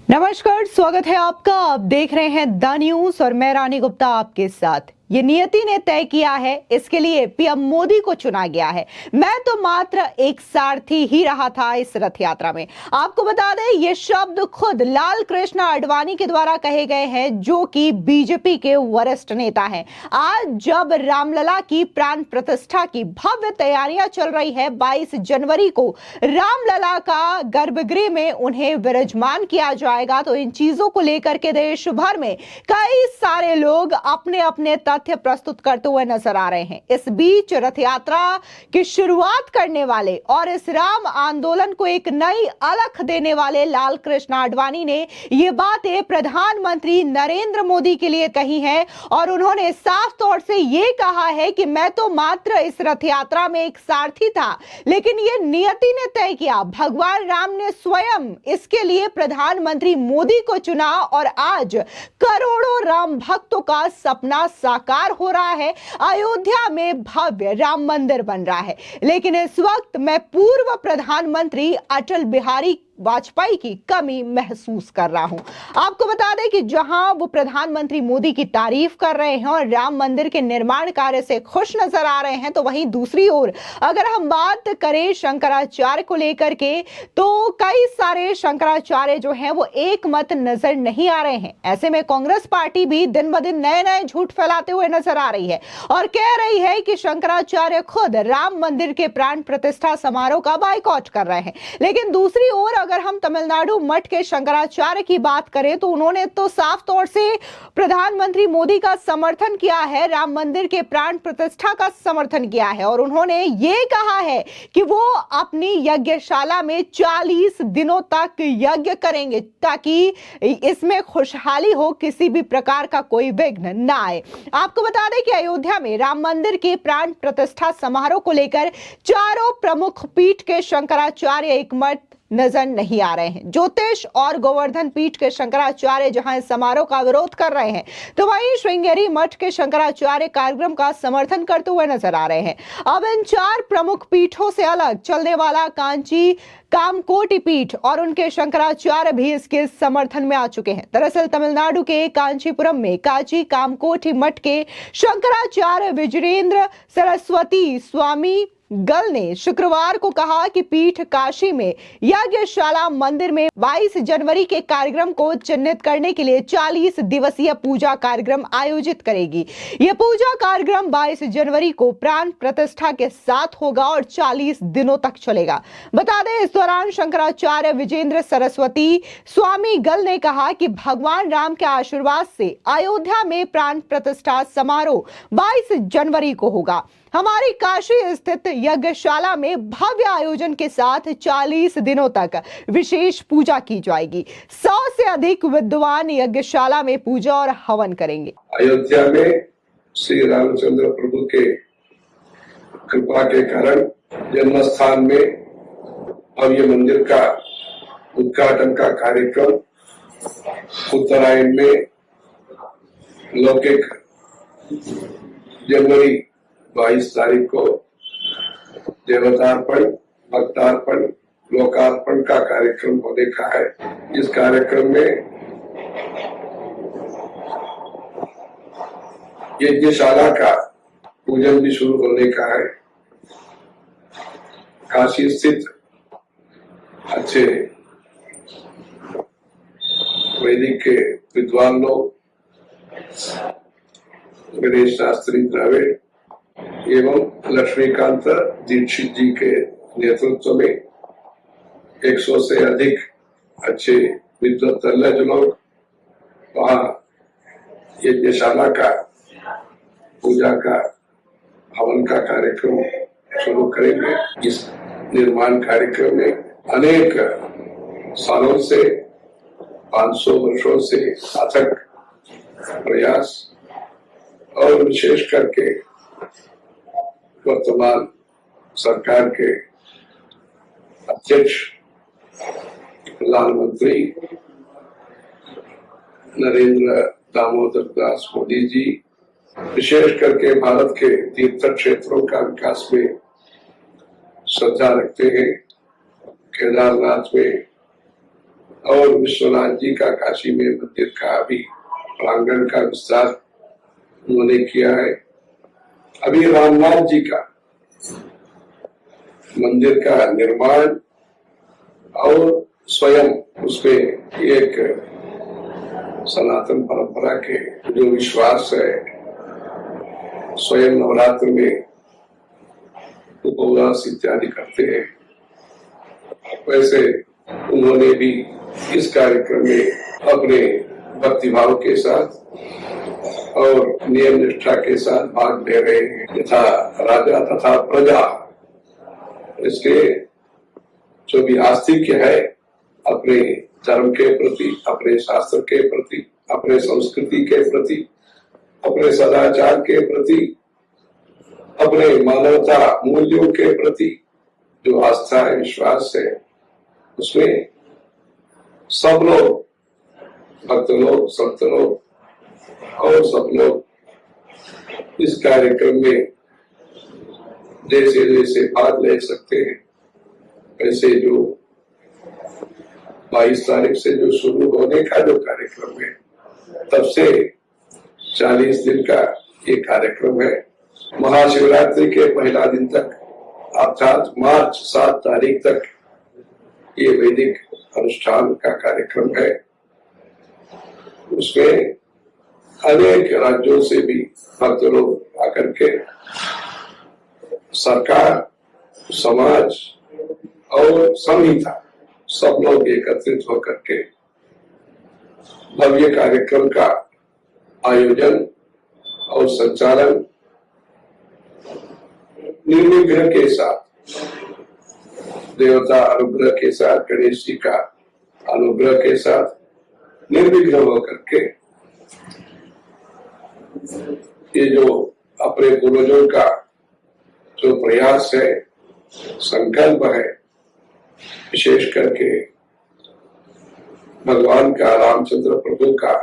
नमस्कार, स्वागत है आपका। आप देख रहे हैं द न्यूज और मैं रानी गुप्ता आपके साथ। ये नियति ने तय किया है, इसके लिए पीएम मोदी को चुना गया है। मैं तो मात्र एक सारथी ही रहा था इस रथ यात्रा में। आपको बता दें, ये शब्द खुद लाल कृष्ण आडवाणी के द्वारा कहे गए हैं, जो कि बीजेपी के वरिष्ठ नेता हैं। आज जब रामलला की प्राण प्रतिष्ठा की भव्य तैयारियां चल रही है, 22 जनवरी को रामलला का गर्भगृह में उन्हें विराजमान किया जाएगा, तो इन चीजों को लेकर के देश भर में कई सारे लोग अपने अपने तथ्य प्रस्तुत करते हुए नजर आ रहे हैं। इस बीच रथ यात्रा की शुरुआत करने वाले और इस राम आंदोलन को एक नई अलख देने वाले लाल कृष्ण आडवाणी ने ये बातें प्रधानमंत्री नरेंद्र मोदी के लिए कही हैं और उन्होंने साफ तौर से ये कहा है कि मैं तो मात्र इस रथ यात्रा में एक सारथी था, लेकिन ये नियति ने तय किया। भगवान राम ने स्वयं इसके लिए प्रधानमंत्री मोदी को चुना और आज करोड़ों राम भक्तों का सपना साकार हो रहा है। अयोध्या में भव्य राम मंदिर बन रहा है, लेकिन इस वक्त मैं पूर्व प्रधानमंत्री अटल बिहारी वाजपेयी की कमी महसूस कर रहा हूं। आपको बता दें कि जहां वो प्रधानमंत्री मोदी की तारीफ कर रहे हैं और राम मंदिर के निर्माण कार्य से खुश नजर आ रहे हैं, तो वहीं दूसरी ओर अगर हम बात करें शंकराचार्य को लेकर के, तो कई सारे शंकराचार्य जो हैं वो एक मत नजर नहीं आ रहे हैं। ऐसे में कांग्रेस पार्टी भी दिन ब दिन नए नए झूठ फैलाते हुए नजर आ रही है और कह रही है कि शंकराचार्य खुद राम मंदिर के प्राण प्रतिष्ठा समारोह का बायकॉट कर रहे हैं। लेकिन दूसरी ओर अगर हम तमिलनाडु मठ के शंकराचार्य की बात करें, तो उन्होंने तो साफ तौर से प्रधानमंत्री मोदी का समर्थन किया है, राम मंदिर के प्राण प्रतिष्ठा का समर्थन किया है और उन्होंने ये कहा है कि वो अपनी यज्ञशाला में 40 दिनों तक यज्ञ करेंगे ताकि इसमें खुशहाली हो, किसी भी प्रकार का कोई विघ्न ना आए। आपको बता दें कि अयोध्या में राम मंदिर के प्राण प्रतिष्ठा समारोह को लेकर चारों प्रमुख पीठ के शंकराचार्य एक मत नजर नहीं आ रहे हैं। ज्योतिष और गोवर्धन पीठ के शंकराचार्य जहां इस समारोह का विरोध कर रहे हैं, तो वहीं श्रृंगेरी मठ के शंकराचार्य कार्यक्रम का समर्थन करते हुए नजर आ रहे हैं। अब इन चार प्रमुख पीठों से अलग चलने वाला कांची कामकोटि पीठ और उनके शंकराचार्य भी इसके समर्थन में आ चुके हैं। दरअसल तमिलनाडु के कांचीपुरम में कांची कामकोटि मठ के शंकराचार्य विजयेंद्र सरस्वती स्वामी गल ने शुक्रवार को कहा कि पीठ काशी में यज्ञशाला मंदिर में 22 जनवरी के कार्यक्रम को चिन्हित करने के लिए 40 दिवसीय पूजा कार्यक्रम आयोजित करेगी। यह पूजा कार्यक्रम 22 जनवरी को प्राण प्रतिष्ठा के साथ होगा और 40 दिनों तक चलेगा। बता दें, इस दौरान शंकराचार्य विजयेंद्र सरस्वती स्वामी गल ने कहा कि भगवान राम के आशीर्वाद से अयोध्या में प्राण प्रतिष्ठा समारोह 22 जनवरी को होगा। हमारी काशी स्थित यज्ञशाला में भव्य आयोजन के साथ 40 दिनों तक विशेष पूजा की जाएगी। 100 से अधिक विद्वान यज्ञशाला में पूजा और हवन करेंगे। अयोध्या में श्री रामचंद्र प्रभु के कृपा के कारण जन्म स्थान में भव्य मंदिर का उद्घाटन का कार्यक्रम उत्तरायण में लौकिक जनवरी 22 तारीख को देवतार्पण, भक्तार्पण, लोकार्पण का कार्यक्रम होने का है। इस कार्यक्रम में यज्ञशाला का पूजन भी शुरू होने का है। काशी स्थित अच्छे वैदिक के विद्वान लोग, गणेश शास्त्री द्रविड़ एवं लक्ष्मीकांत दीक्षित जी के नेतृत्व में 100 से अधिक अच्छे विद्वत लोग वहाँ यज्ञशाला का पूजा का हवन का कार्यक्रम शुरू करेंगे। इस निर्माण कार्यक्रम में अनेक सालों से 500 वर्षों से अथक प्रयास और विशेष करके वर्तमान सरकार के अध्यक्ष प्रधानमंत्री नरेंद्र दामोदर दास मोदी जी विशेष करके भारत के तीर्थ क्षेत्रों का विकास में श्रद्धा रखते हैं। केदारनाथ में और विश्वनाथ जी का काशी में मंदिर का भी प्रांगण का विस्तार उन्होंने किया है। अभी रामनाथ जी का मंदिर का निर्माण और स्वयं उसमें एक सनातन परंपरा के जो विश्वास है, स्वयं नवरात्र में उपवास इत्यादि करते हैं, वैसे उन्होंने भी इस कार्यक्रम में अपने भक्तिभाव के साथ और नियम निष्ठा के साथ भाग ले रहे हैं, यथा राजा तथा प्रजा। इसके जो भी आस्तिक्य है अपने धर्म के प्रति, अपने शास्त्र के प्रति, अपने संस्कृति के प्रति, अपने सदाचार के प्रति, अपने मानवता मूल्यों के प्रति जो आस्था है, विश्वास है, उसमें सब लोग, भक्त लोग, संत लोग और सब लोग इस कार्यक्रम में जैसे जैसे भाग ले सकते हैं, वैसे जो 22 तारीख से जो शुरू होने का जो कार्यक्रम है, तब से 40 दिन का ये कार्यक्रम है। महाशिवरात्रि के पहला दिन तक अर्थात मार्च 7 तारीख तक ये वैदिक अनुष्ठान का कार्यक्रम है। उसमें अनेक राज्यों से भी भक्त लोग आकर के सरकार, समाज और संहिता सब लोग एकत्रित होकर के भव्य कार्यक्रम का आयोजन और संचालन निर्विघ्न के साथ, देवता अनुग्रह के साथ, गणेश जी का अनुग्रह के साथ निर्विघ्न होकर के ये जो अपने पूर्वजों का जो प्रयास है, संकल्प है, विशेष करके भगवान का, रामचंद्र प्रभु का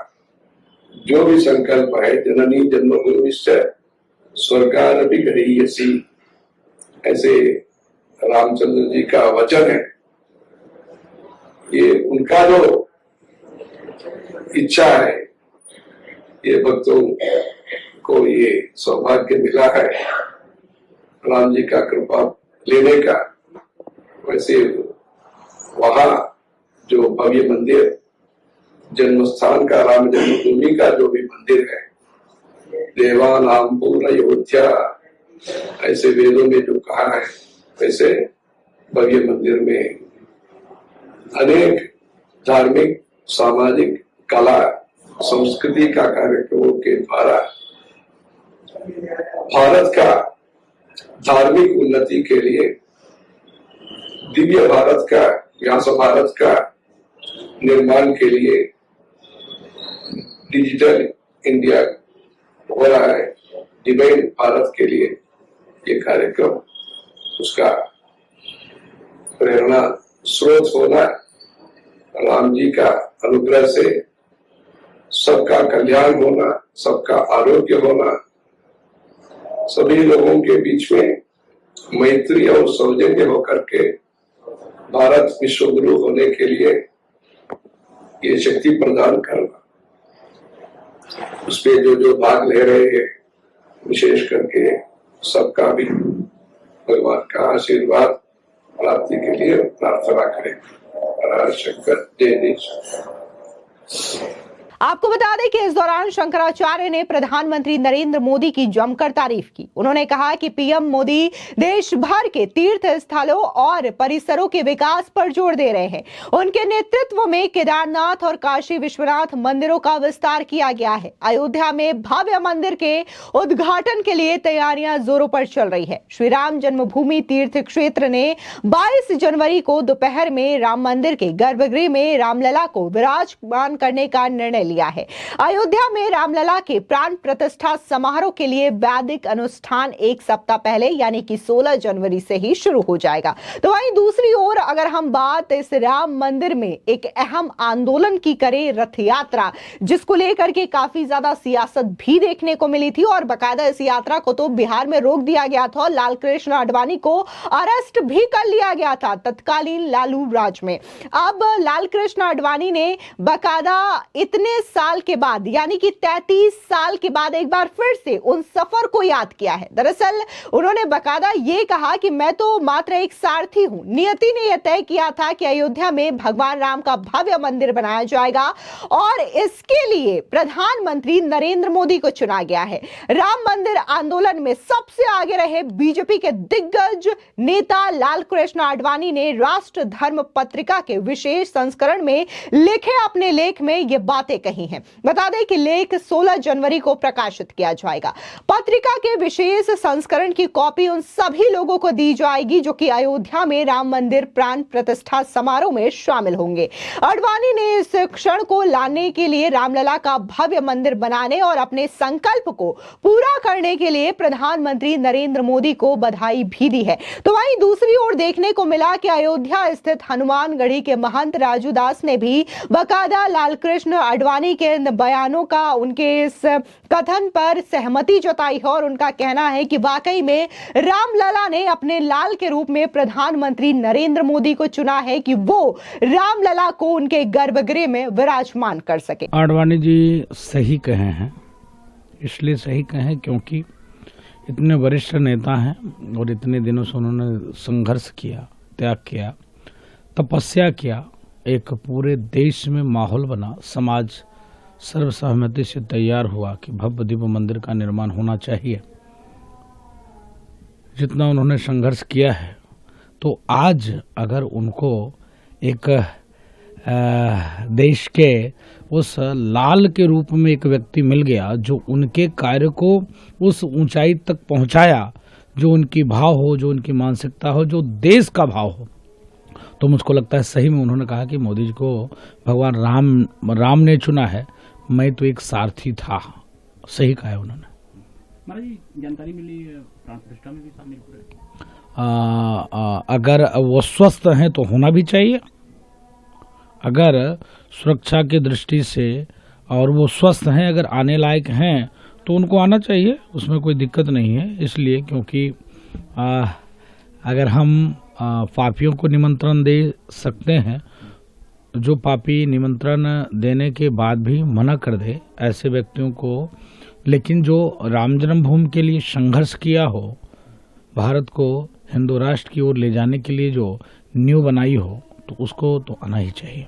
जो भी संकल्प है, जननी जन्मभूमिश्च स्वर्गादपि गरीयसी, ऐसे रामचंद्र जी का वचन है। ये उनका जो इच्छा है, ये भक्तों को ये सौभाग्य मिला है राम जी का कृपा लेने का। वैसे वहाँ जो भव्य मंदिर, जन्म स्थान का, राम जन्मभूमि का जो भी मंदिर है, देवानाम पूर्ण अयोध्या, ऐसे वेदों में जो कहा है, वैसे भव्य मंदिर में अनेक धार्मिक, सामाजिक, कला, संस्कृति का कार्यक्रमों के द्वारा भारत का धार्मिक उन्नति के लिए, दिव्य भारत का, व्यास भारत का निर्माण के लिए, डिजिटल इंडिया हो रहा है, डिवाइन भारत के लिए ये कार्यक्रम, उसका प्रेरणा स्रोत होना, राम जी का अनुग्रह से सबका कल्याण होना, सबका आरोग्य होना, सभी लोगों के बीच में मैत्री और सौजन्य होकर के भारत विश्व गुरु होने के लिए ये शक्ति प्रदान करना। उसपे जो जो भाग ले रहे हैं, विशेष करके सबका भी भगवान का आशीर्वाद प्राप्ति के लिए प्रार्थना करें। हर हर शंकर, जय जय शंकर। आपको बता दें कि इस दौरान शंकराचार्य ने प्रधानमंत्री नरेंद्र मोदी की जमकर तारीफ की। उन्होंने कहा कि पीएम मोदी देश भर के तीर्थ स्थलों और परिसरों के विकास पर जोर दे रहे हैं। उनके नेतृत्व में केदारनाथ और काशी विश्वनाथ मंदिरों का विस्तार किया गया है। अयोध्या में भव्य मंदिर के उद्घाटन के लिए तैयारियां जोरों पर चल रही है। श्री राम जन्मभूमि तीर्थ क्षेत्र ने 22 जनवरी को दोपहर में राम मंदिर के गर्भगृह में रामलला को विराजमान करने का निर्णय लिया। लिया है। अयोध्या में रामलला के प्राण प्रतिष्ठा समारोह के लिए वैदिक अनुष्ठान एक सप्ताह पहले यानी कि 16 जनवरी से ही शुरू हो जाएगा। तो वहीं दूसरी ओर अगर हम बात इस राम मंदिर में एक अहम आंदोलन की करें, रथ यात्रा, जिसको लेकर के काफी ज्यादा सियासत भी देखने को मिली थी और बकायदा इस यात्रा को तो बिहार में रोक दिया गया था और लाल कृष्ण आडवाणी को अरेस्ट भी कर लिया गया था तत्कालीन लालू राज में। अब लाल कृष्ण आडवाणी ने बकायदा इतने साल के बाद यानी कि 33 साल के बाद एक बार फिर से उन सफर को याद किया है। दरअसल उन्होंने बकायदा ये कहा कि मैं तो मात्र एक सारथी हूं। नियति ने यह तय किया था कि अयोध्या में भगवान राम का भव्य मंदिर बनाया जाएगा और इसके लिए प्रधानमंत्री नरेंद्र मोदी को चुना गया है। राम मंदिर आंदोलन में सबसे आगे रहे बीजेपी के दिग्गज नेता लाल कृष्ण आडवाणी ने राष्ट्र धर्म पत्रिका के विशेष संस्करण में लिखे अपने लेख में ये बातें कही हैं। बता दें कि लेख 16 जनवरी को प्रकाशित किया जाएगा। पत्रिका के विशेष संस्करण की कॉपी उन सभी लोगों को दी जाएगी जो कि अयोध्या में राम मंदिर प्राण प्रतिष्ठा समारोह में शामिल होंगे। आडवाणी ने इस क्षण को लाने के लिए रामलला का भव्य मंदिर बनाने और अपने संकल्प को पूरा करने के लिए प्रधानमंत्री नरेंद्र मोदी को बधाई भी दी है। तो वहीं दूसरी ओर देखने को मिला कि अयोध्या स्थित हनुमानगढ़ी के महंत राजू दास ने भी बकायदा लाल कृष्ण आडवाणी के बयानों का, उनके इस कथन पर सहमति जताई है और उनका कहना है कि वाकई में रामलला ने अपने लाल के रूप में प्रधानमंत्री नरेंद्र मोदी को चुना है कि वो रामलला को उनके गर्भगृह में विराजमान कर सके। आडवाणी जी सही कहे हैं, इसलिए सही कहे क्योंकि इतने वरिष्ठ नेता हैं और इतने दिनों से उन्होंने संघर्ष किया, त्याग किया, तपस्या किया, एक पूरे देश में माहौल बना, समाज सर्वसहमति से तैयार हुआ कि भव्य दिव्य मंदिर का निर्माण होना चाहिए। जितना उन्होंने संघर्ष किया है, तो आज अगर उनको एक देश के उस लाल के रूप में एक व्यक्ति मिल गया जो उनके कार्य को उस ऊंचाई तक पहुंचाया, जो उनकी भाव हो, जो उनकी मानसिकता हो, जो देश का भाव हो, तो मुझको लगता है सही में उन्होंने कहा कि मोदी जी को भगवान राम ने चुना है, मैं तो एक सारथी था। सही कहा है उन्होंने। महाराज जी, जानकारी मिली प्राण प्रतिष्ठा में भी शामिल हो रहे, अगर वो स्वस्थ हैं तो होना भी चाहिए। अगर सुरक्षा की दृष्टि से और वो स्वस्थ हैं, अगर आने लायक हैं तो उनको आना चाहिए, उसमें कोई दिक्कत नहीं है। इसलिए क्योंकि अगर हम पापियों को निमंत्रण दे सकते हैं, जो पापी निमंत्रण देने के बाद भी मना कर दे ऐसे व्यक्तियों को, लेकिन जो राम जन्मभूमि के लिए संघर्ष किया हो, भारत को हिंदू राष्ट्र की ओर ले जाने के लिए जो नींव बनाई हो, तो उसको तो आना ही चाहिए।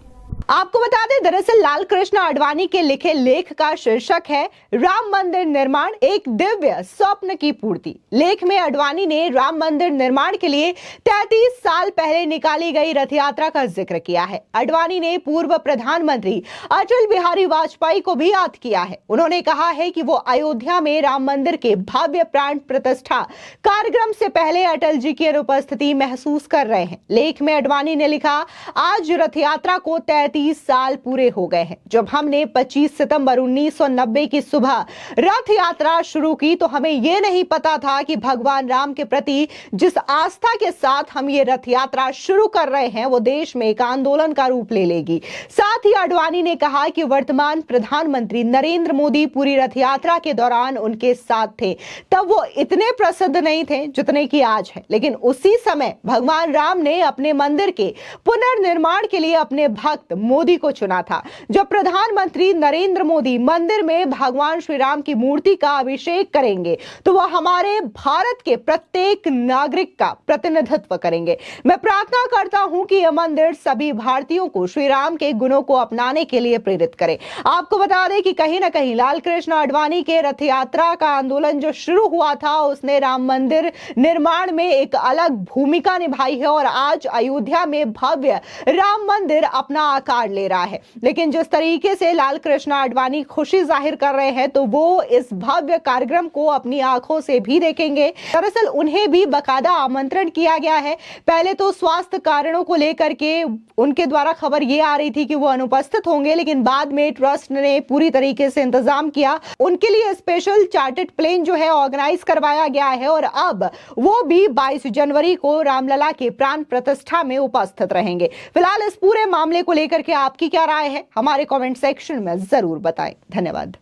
आपको बता दें, दरअसल लाल कृष्ण आडवाणी के लिखे लेख का शीर्षक है राम मंदिर निर्माण एक दिव्य स्वप्न की पूर्ति। लेख में आडवाणी ने राम मंदिर निर्माण के लिए 33 साल पहले निकाली गई रथ यात्रा का जिक्र किया है। आडवाणी ने पूर्व प्रधानमंत्री अटल बिहारी वाजपेयी को भी याद किया है। उन्होंने कहा है कि वो अयोध्या में राम मंदिर के भव्य प्राण प्रतिष्ठा कार्यक्रम से पहले अटल जी की अनुपस्थिति महसूस कर रहे हैं। लेख में आडवाणी ने लिखा, आज रथ यात्रा को 33 साल पूरे हो गए हैं। जब हमने 25 सितंबर 1990 की सुबह रथ यात्रा शुरू की तो हमें यह नहीं पता था कि भगवान राम के प्रति जिस आस्था के साथ हम ये रथ यात्रा शुरू कर रहे हैं वो देश में एक आंदोलन का रूप ले लेगी। साथ ही आडवाणी ने कहा कि वर्तमान प्रधानमंत्री नरेंद्र मोदी पूरी रथ यात्रा के दौरान उनके साथ थे। तब वो इतने प्रसिद्ध नहीं थे जितने कि आज है, लेकिन उसी समय भगवान राम ने अपने मंदिर के पुनर्निर्माण के लिए अपने भक्त मोदी को चुना था। जब प्रधानमंत्री नरेंद्र मोदी मंदिर में भगवान श्री राम की मूर्ति का अभिषेक करेंगे तो वह हमारे भारत के प्रत्येक नागरिक का प्रतिनिधित्व करेंगे। मैं प्रार्थना करता हूं कि यह मंदिर सभी भारतीयों को श्री राम के गुणों को अपनाने के लिए प्रेरित करे। आपको बता दें कि कहीं ना कहीं लाल कृष्ण आडवाणी के रथ यात्रा का आंदोलन जो शुरू हुआ था उसने राम मंदिर निर्माण में एक अलग भूमिका निभाई है और आज अयोध्या में भव्य राम मंदिर अपना आकार कार्ड ले रहा है। लेकिन जिस तरीके से लाल कृष्ण आडवाणी खुशी जाहिर कर रहे हैं तो वो इस भव्य कार्यक्रम को अपनी आंखों से भी देखेंगे। दरअसल उन्हें भी बाकायदा आमंत्रण किया गया है। पहले तो स्वास्थ्य कारणों को लेकर के उनके द्वारा खबर ये आ रही थी कि वो अनुपस्थित होंगे, लेकिन बाद में ट्रस्ट ने पूरी तरीके से इंतजाम किया। उनके लिए स्पेशल चार्टर्ड प्लेन जो है ऑर्गेनाइज करवाया गया है और अब वो भी 22 जनवरी को रामलला के प्राण प्रतिष्ठा में उपस्थित रहेंगे। फिलहाल इस पूरे मामले को लेकर के आपकी क्या राय है, हमारे कमेंट सेक्शन में जरूर बताएं। धन्यवाद।